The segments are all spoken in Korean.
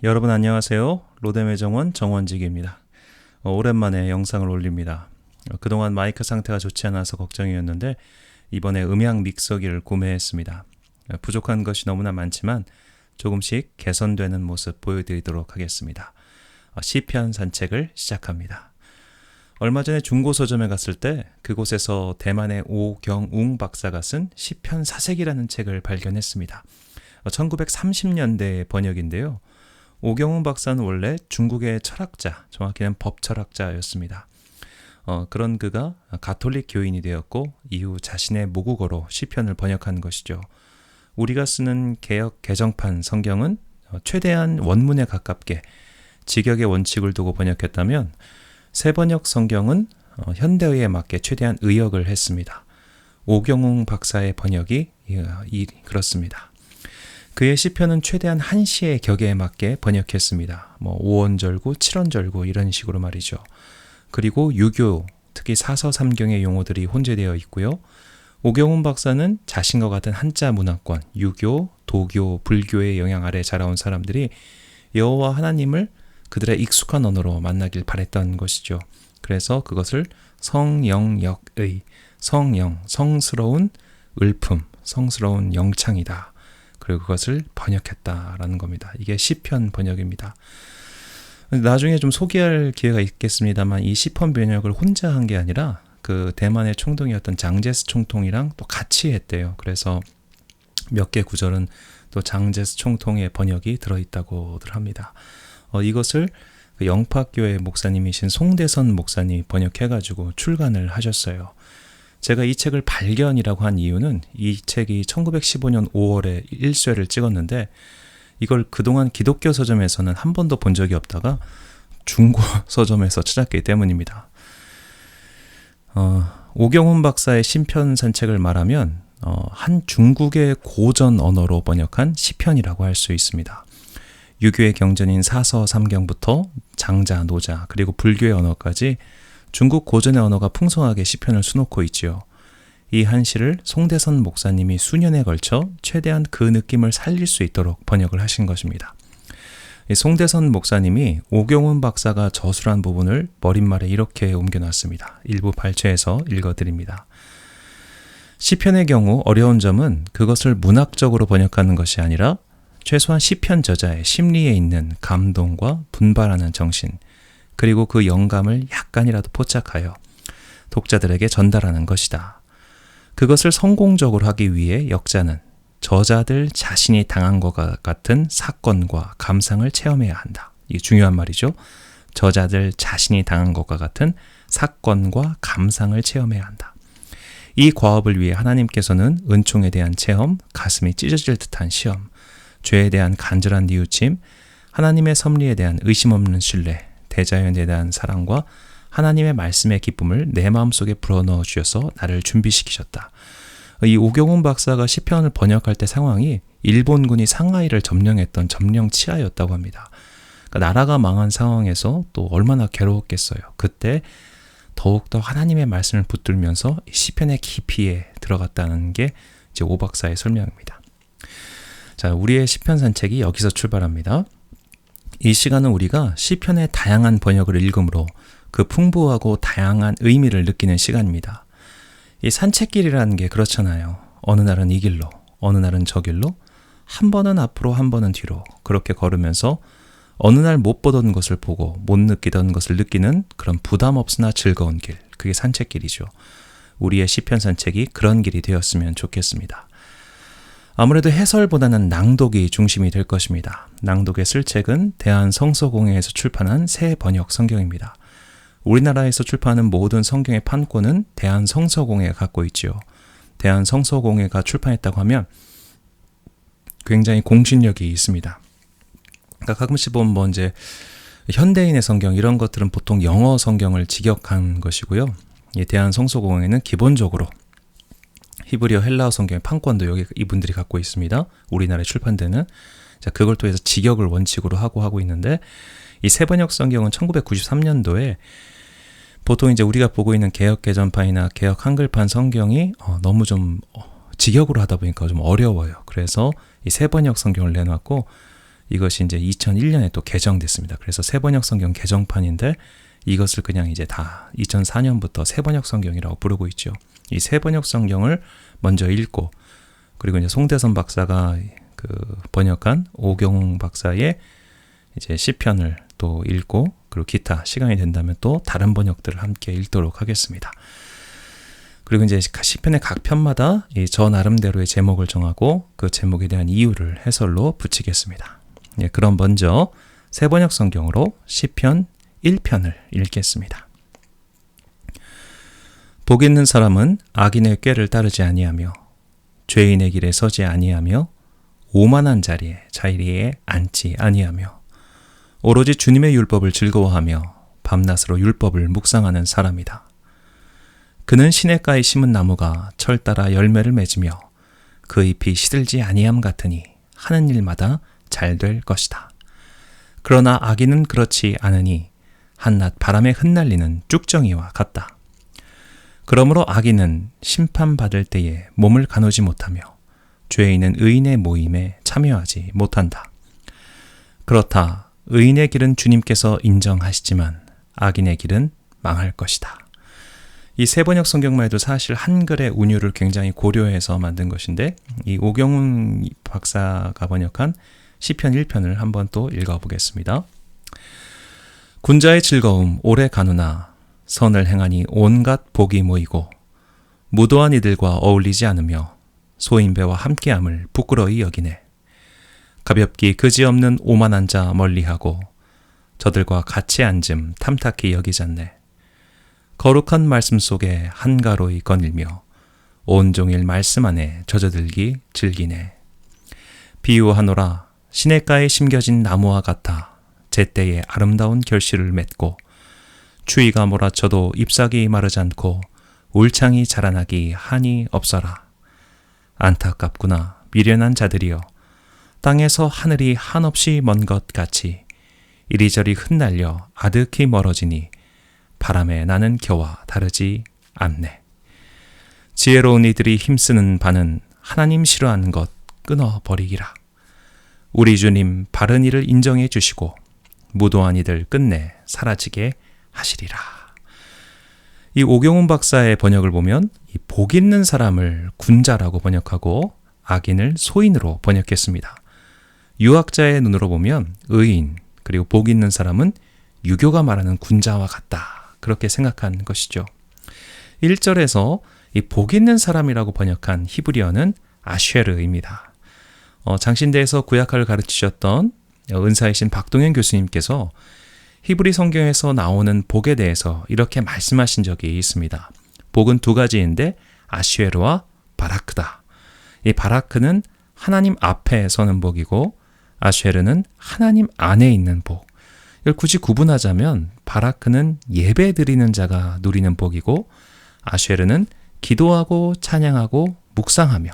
여러분 안녕하세요. 로뎀의 정원 정원직입니다. 오랜만에 영상을 올립니다. 그동안 마이크 상태가 좋지 않아서 걱정이었는데 이번에 음향 믹서기를 구매했습니다. 부족한 것이 너무나 많지만 조금씩 개선되는 모습 보여드리도록 하겠습니다. 시편 산책을 시작합니다. 얼마 전에 중고 서점에 갔을 때 그곳에서 대만의 오경웅 박사가 쓴 시편 사색이라는 책을 발견했습니다. 1930년대의 번역인데요. 오경웅 박사는 원래 중국의 철학자, 정확히는 법철학자였습니다. 그런 그가 가톨릭 교인이 되었고 이후 자신의 모국어로 시편을 번역한 것이죠. 우리가 쓰는 개역 개정판 성경은 최대한 원문에 가깝게 직역의 원칙을 두고 번역했다면 새번역 성경은 현대의에 맞게 최대한 의역을 했습니다. 오경웅 박사의 번역이 그렇습니다. 그의 시편은 최대한 한시의 격에 맞게 번역했습니다. 5원절구, 7원절구 이런 식으로 말이죠. 그리고 유교, 특히 사서삼경의 용어들이 혼재되어 있고요. 오경훈 박사는 자신과 같은 한자 문화권, 유교, 도교, 불교의 영향 아래 자라온 사람들이 여호와 하나님을 그들의 익숙한 언어로 만나길 바랬던 것이죠. 그래서 그것을 성영역의, 성영, 성스러운 을품, 성스러운 영창이다. 그리고 그것을 번역했다라는 겁니다. 이게 시편 번역입니다. 나중에 좀 소개할 기회가 있겠습니다만 이 시편 번역을 혼자 한 게 아니라 그 대만의 총독이었던 장제스 총통이랑 또 같이 했대요. 그래서 몇 개 구절은 또 장제스 총통의 번역이 들어있다고들 합니다. 이것을 그 영팍교회 목사님이신 송대선 목사님이 번역해가지고 출간을 하셨어요. 제가 이 책을 발견이라고 한 이유는 이 책이 1915년 5월에 1쇄를 찍었는데 이걸 그동안 기독교 서점에서는 한 번도 본 적이 없다가 중고 서점에서 찾았기 때문입니다. 오경훈 박사의 시편 산책을 말하면 한 중국의 고전 언어로 번역한 시편이라고 할 수 있습니다. 유교의 경전인 사서 삼경부터 장자, 노자 그리고 불교의 언어까지 중국 고전의 언어가 풍성하게 시편을 수놓고 있지요. 이 한시를 송대선 목사님이 수년에 걸쳐 최대한 그 느낌을 살릴 수 있도록 번역을 하신 것입니다. 이 송대선 목사님이 오경훈 박사가 저술한 부분을 머릿말에 이렇게 옮겨놨습니다. 일부 발췌해서 읽어드립니다. 시편의 경우 어려운 점은 그것을 문학적으로 번역하는 것이 아니라 최소한 시편 저자의 심리에 있는 감동과 분발하는 정신, 그리고 그 영감을 약간이라도 포착하여 독자들에게 전달하는 것이다. 그것을 성공적으로 하기 위해 역자는 저자들 자신이 당한 것과 같은 사건과 감상을 체험해야 한다. 이게 중요한 말이죠. 저자들 자신이 당한 것과 같은 사건과 감상을 체험해야 한다. 이 과업을 위해 하나님께서는 은총에 대한 체험, 가슴이 찢어질 듯한 시험, 죄에 대한 간절한 뉘우침, 하나님의 섭리에 대한 의심 없는 신뢰, 대자연에 대한 사랑과 하나님의 말씀의 기쁨을 내 마음속에 불어넣어 주셔서 나를 준비시키셨다. 이 오경훈 박사가 시편을 번역할 때 상황이 일본군이 상하이를 점령했던 점령 치하였다고 합니다. 그러니까 나라가 망한 상황에서 또 얼마나 괴로웠겠어요. 그때 더욱더 하나님의 말씀을 붙들면서 시편의 깊이에 들어갔다는 게 이제 오 박사의 설명입니다. 자, 우리의 시편 산책이 여기서 출발합니다. 이 시간은 우리가 시편의 다양한 번역을 읽음으로 그 풍부하고 다양한 의미를 느끼는 시간입니다. 이 산책길이라는 게 그렇잖아요. 어느 날은 이 길로, 어느 날은 저 길로, 한 번은 앞으로 한 번은 뒤로 그렇게 걸으면서 어느 날 못 보던 것을 보고 못 느끼던 것을 느끼는 그런 부담 없으나 즐거운 길, 그게 산책길이죠. 우리의 시편 산책이 그런 길이 되었으면 좋겠습니다. 아무래도 해설보다는 낭독이 중심이 될 것입니다. 낭독에 쓸 책은 대한성서공회에서 출판한 새 번역 성경입니다. 우리나라에서 출판하는 모든 성경의 판권은 대한성서공회가 갖고 있지요. 대한성서공회가 출판했다고 하면 굉장히 공신력이 있습니다. 그러니까 가끔씩 보면 이제 현대인의 성경 이런 것들은 보통 영어 성경을 직역한 것이고요. 이 대한성서공회는 기본적으로 히브리어 헬라어 성경의 판권도 여기 이분들이 갖고 있습니다. 우리나라에 출판되는. 자, 그걸 통해서 직역을 원칙으로 하고 있는데 이 새번역 성경은 1993년도에 보통 이제 우리가 보고 있는 개역 개정판이나 개역 한글판 성경이 너무 좀 직역으로 하다 보니까 좀 어려워요. 그래서 이 새번역 성경을 내놨고 이것이 이제 2001년에 또 개정됐습니다. 그래서 새번역 성경 개정판인데 이것을 그냥 이제 다 2004년부터 새번역 성경이라고 부르고 있죠. 이 새번역 성경을 먼저 읽고 그리고 이제 송대선 박사가 그 번역한 오경웅 박사의 이제 시편을 또 읽고 그리고 기타 시간이 된다면 또 다른 번역들을 함께 읽도록 하겠습니다. 그리고 이제 시편의 각 편마다 저 나름대로의 제목을 정하고 그 제목에 대한 이유를 해설로 붙이겠습니다. 예, 그럼 먼저 새번역 성경으로 시편 1편을 읽겠습니다. 복 있는 사람은 악인의 꾀를 따르지 아니하며 죄인의 길에 서지 아니하며 오만한 자리에 앉지 아니하며 오로지 주님의 율법을 즐거워하며 밤낮으로 율법을 묵상하는 사람이다. 그는 시냇가에 심은 나무가 철 따라 열매를 맺으며 그 잎이 시들지 아니함 같으니 하는 일마다 잘 될 것이다. 그러나 악인은 그렇지 않으니 한낱 바람에 흩날리는 쭉정이와 같다. 그러므로 악인은 심판받을 때에 몸을 가누지 못하며 죄인은 의인의 모임에 참여하지 못한다. 그렇다. 의인의 길은 주님께서 인정하시지만 악인의 길은 망할 것이다. 이 새번역 성경만 해도 사실 한글의 운율을 굉장히 고려해서 만든 것인데 이 오경훈 박사가 번역한 시편 1편을 한번 또 읽어보겠습니다. 군자의 즐거움 오래 가누나 선을 행하니 온갖 복이 모이고 무도한 이들과 어울리지 않으며 소인배와 함께함을 부끄러이 여기네. 가볍기 그지없는 오만한 자 멀리하고 저들과 같이 앉음 탐탁히 여기잖네. 거룩한 말씀 속에 한가로이 거닐며 온종일 말씀 안에 젖어들기 즐기네. 비유하노라 시냇가에 심겨진 나무와 같아 제때에 아름다운 결실을 맺고 추위가 몰아쳐도 잎사귀 마르지 않고 울창이 자라나기 한이 없어라. 안타깝구나 미련한 자들이여 땅에서 하늘이 한없이 먼 것 같이 이리저리 흩날려 아득히 멀어지니 바람에 나는 겨와 다르지 않네. 지혜로운 이들이 힘쓰는 바는 하나님 싫어하는 것 끊어버리기라. 우리 주님 바른 일을 인정해 주시고 무도한 이들 끝내 사라지게 하시리라. 이 오경훈 박사의 번역을 보면 이 복 있는 사람을 군자라고 번역하고 악인을 소인으로 번역했습니다. 유학자의 눈으로 보면 의인 그리고 복 있는 사람은 유교가 말하는 군자와 같다. 그렇게 생각한 것이죠. 1절에서 이 복 있는 사람이라고 번역한 히브리어는 아쉐르입니다. 장신대에서 구약학을 가르치셨던 은사이신 박동현 교수님께서 히브리 성경에서 나오는 복에 대해서 이렇게 말씀하신 적이 있습니다. 복은 두 가지인데 아쉐르와 바라크다. 이 바라크는 하나님 앞에 서는 복이고 아쉐르는 하나님 안에 있는 복. 이걸 굳이 구분하자면 바라크는 예배 드리는 자가 누리는 복이고 아쉐르는 기도하고 찬양하고 묵상하며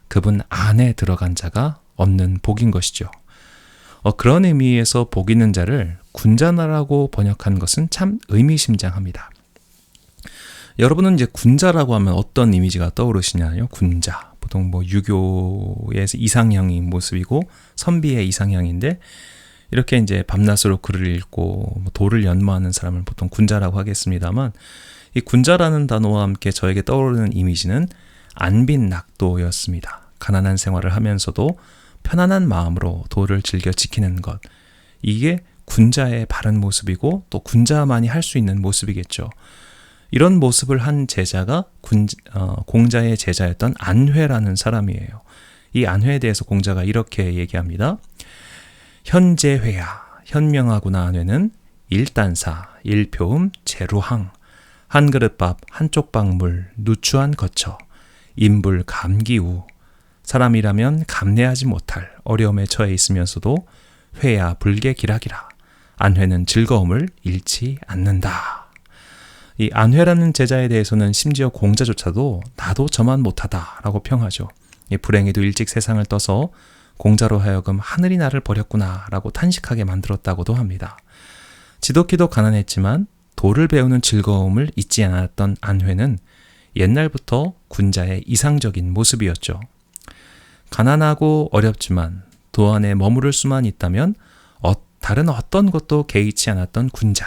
그분 안에 들어간 자가 얻는 복인 것이죠. 그런 의미에서 복 있는 자를 군자라고 번역한 것은 참 의미심장합니다. 여러분은 이제 군자라고 하면 어떤 이미지가 떠오르시냐요? 군자. 보통 뭐 유교의 이상형인 모습이고 선비의 이상형인데 이렇게 이제 밤낮으로 글을 읽고 도를 연마하는 사람을 보통 군자라고 하겠습니다만 이 군자라는 단어와 함께 저에게 떠오르는 이미지는 안빈 낙도였습니다. 가난한 생활을 하면서도 편안한 마음으로 도를 즐겨 지키는 것. 이게 군자의 바른 모습이고 또 군자만이 할 수 있는 모습이겠죠. 이런 모습을 한 제자가 공자의 제자였던 안회라는 사람이에요. 이 안회에 대해서 공자가 이렇게 얘기합니다. 현재회야 현명하구나 안회는 일단사 일표음 제루항 한 그릇밥 한쪽 방물 누추한 거처 인불 감기우 사람이라면 감내하지 못할 어려움에 처해 있으면서도 회야 불개 기락이라 안회는 즐거움을 잃지 않는다. 이 안회라는 제자에 대해서는 심지어 공자조차도 나도 저만 못하다라고 평하죠. 불행히도 일찍 세상을 떠서 공자로 하여금 하늘이 나를 버렸구나 라고 탄식하게 만들었다고도 합니다. 지독히도 가난했지만 도를 배우는 즐거움을 잊지 않았던 안회는 옛날부터 군자의 이상적인 모습이었죠. 가난하고 어렵지만 도 안에 머무를 수만 있다면 다른 어떤 것도 개의치 않았던 군자.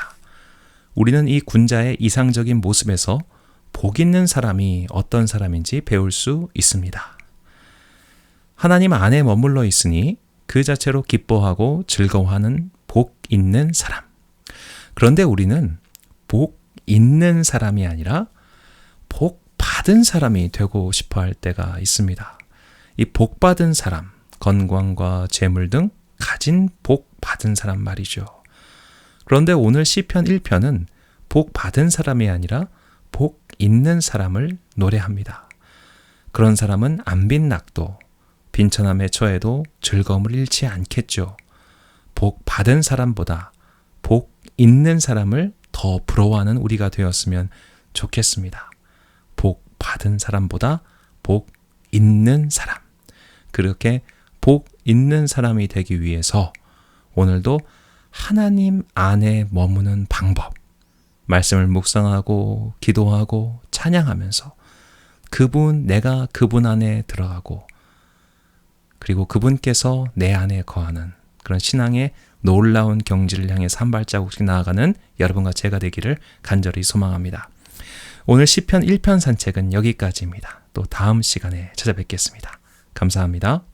우리는 이 군자의 이상적인 모습에서 복 있는 사람이 어떤 사람인지 배울 수 있습니다. 하나님 안에 머물러 있으니 그 자체로 기뻐하고 즐거워하는 복 있는 사람. 그런데 우리는 복 있는 사람이 아니라 복 받은 사람이 되고 싶어 할 때가 있습니다. 이 복 받은 사람, 건강과 재물 등 가진 복 받은 사람 말이죠. 그런데 오늘 시편 1편은 복 받은 사람이 아니라 복 있는 사람을 노래합니다. 그런 사람은 안 빈낙도 빈천함에 처해도 즐거움을 잃지 않겠죠. 복 받은 사람보다 복 있는 사람을 더 부러워하는 우리가 되었으면 좋겠습니다. 복 받은 사람보다 복 있는 사람. 그렇게 복 있는 사람이 되기 위해서 오늘도 하나님 안에 머무는 방법, 말씀을 묵상하고 기도하고 찬양하면서 내가 그분 안에 들어가고 그리고 그분께서 내 안에 거하는 그런 신앙의 놀라운 경지를 향해서 한 발자국씩 나아가는 여러분과 제가 되기를 간절히 소망합니다. 오늘 시편 1편 산책은 여기까지입니다. 또 다음 시간에 찾아뵙겠습니다. 감사합니다.